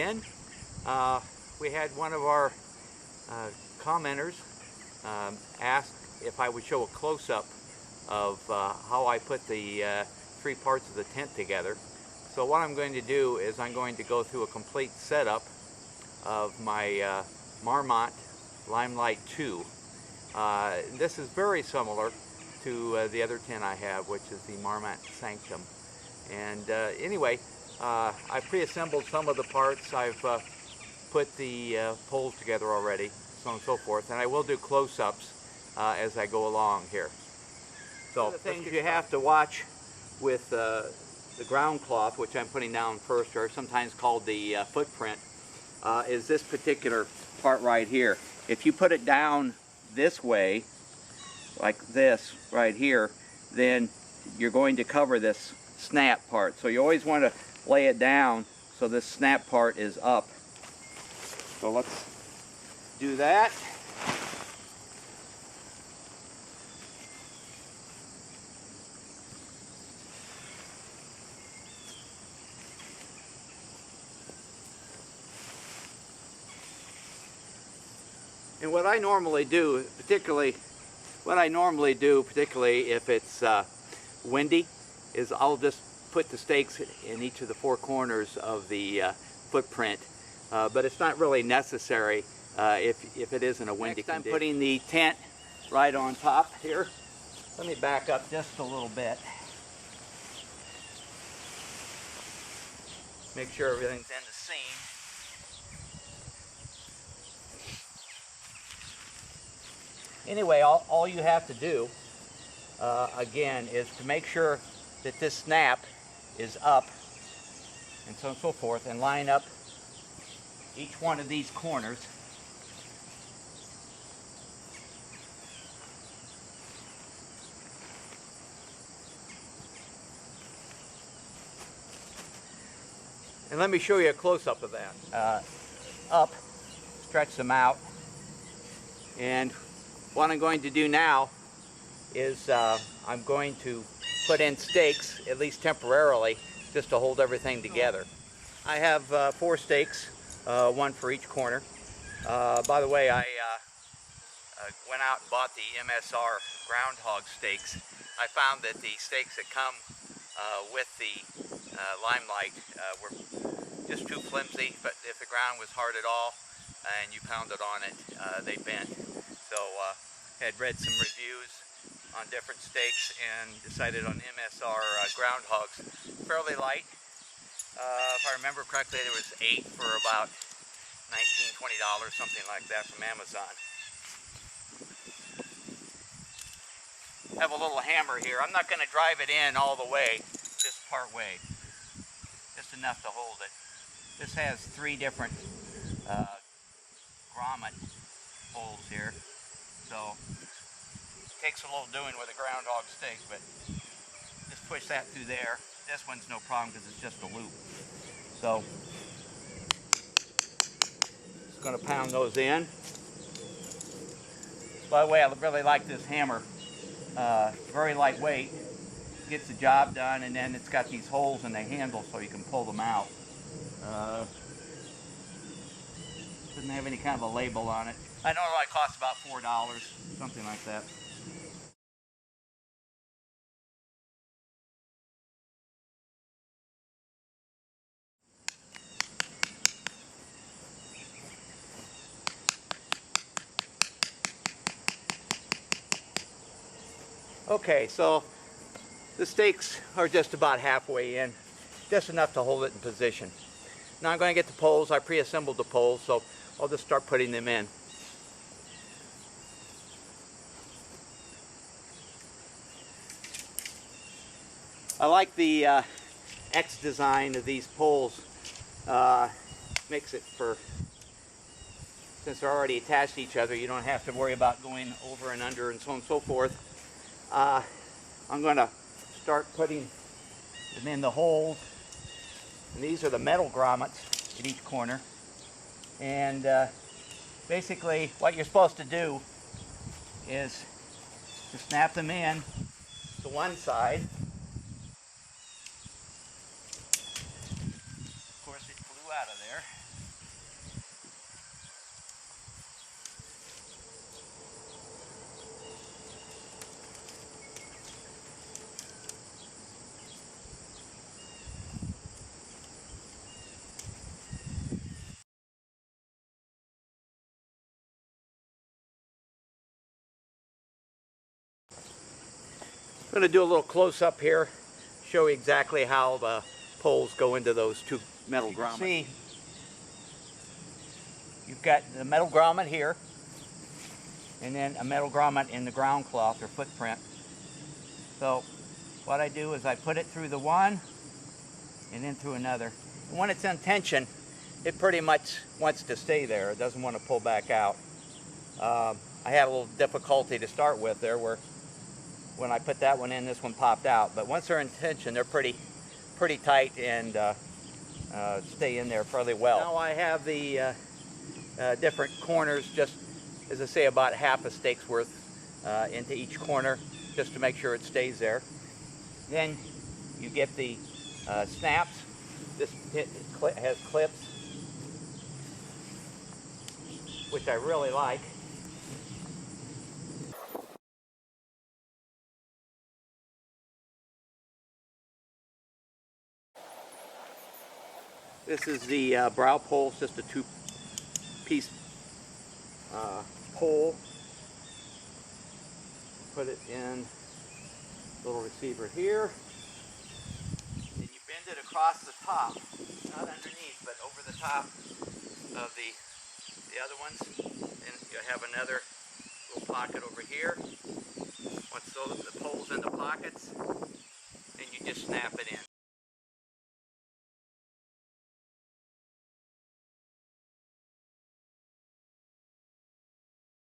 again. We had one of our commenters ask if I would show a close-up of how I put the three parts of the tent together. So what I'm going to do is I'm going to go through a complete setup of my Marmot Limelight 2. This is very similar to the other tent I have, which is the Marmot Sanctum. And anyway, I pre-assembled some of the parts. I've put the poles together already, so on and so forth, and I will do close-ups as I go along here. So the things you have to watch with the ground cloth, which I'm putting down first, or sometimes called the footprint, is this particular part right here. If you put it down this way, like this right here, then you're going to cover this snap part. So you always want to lay it down so this snap part is up. So let's do that. And what I normally do, particularly if it's windy, is I'll just put the stakes in each of the four corners of the footprint. But it's not really necessary if it isn't a windy condition. I'm putting the tent right on top here. Let me back up just a little bit. Make sure everything's in the seam. Anyway, all you have to do, again, is to make sure that this snap is up, and so on and so forth, and line up each one of these corners. And let me show you a close-up of that. Up, stretch them out, and what I'm going to do now is I'm going to put in stakes, at least temporarily, just to hold everything together. I have 4 stakes, one for each corner. By the way, I went out and bought the MSR groundhog stakes. I found that the stakes that come with the Limelight were just too flimsy, but if the ground was hard at all and you pounded on it, they bent. So had read some reviews on different stakes and decided on MSR groundhogs. Fairly light. If I remember correctly, there was 8 for about $19, $20, something like that from Amazon. I have a little hammer here. I'm not going to drive it in all the way, just part way. Just enough to hold it. This has 3 different grommet holes here. So it takes a little doing with a groundhog stake, but just push that through there. This one's no problem because it's just a loop. So just going to pound those in. By the way, I really like this hammer. Very lightweight, gets the job done, and then it's got these holes in the handle so you can pull them out. Doesn't have any kind of a label on it. I know it costs about $4, something like that. Okay, so the stakes are just about halfway in, just enough to hold it in position. Now I'm going to get the poles. I pre-assembled the poles, so I'll just start putting them in. I like the X design of these poles. Makes it for, since they're already attached to each other, you don't have to worry about going over and under and so on and so forth. I'm going to start putting them in the holes. And these are the metal grommets at each corner. And basically what you're supposed to do is to snap them in to one side. Of course, it flew out of there. I'm going to do a little close-up here, show you exactly how the poles go into those two metal grommets. See, you've got the metal grommet here, and then a metal grommet in the ground cloth or footprint. So what I do is I put it through the one and then through another. And when it's in tension, it pretty much wants to stay there. It doesn't want to pull back out. I had a little difficulty to start with there where when I put that one in, this one popped out. But once they're in tension, they're pretty tight and stay in there fairly well. Now I have the different corners, just as I say, about half a steak's worth into each corner, just to make sure it stays there. Then you get the snaps. This has clips, which I really like. This is the brow pole. It's just a two-piece pole. Put it in the little receiver here. And you bend it across the top, not underneath, but over the top of the other ones. And you have another little pocket over here. Once the pole's in the pockets, and you just snap it in.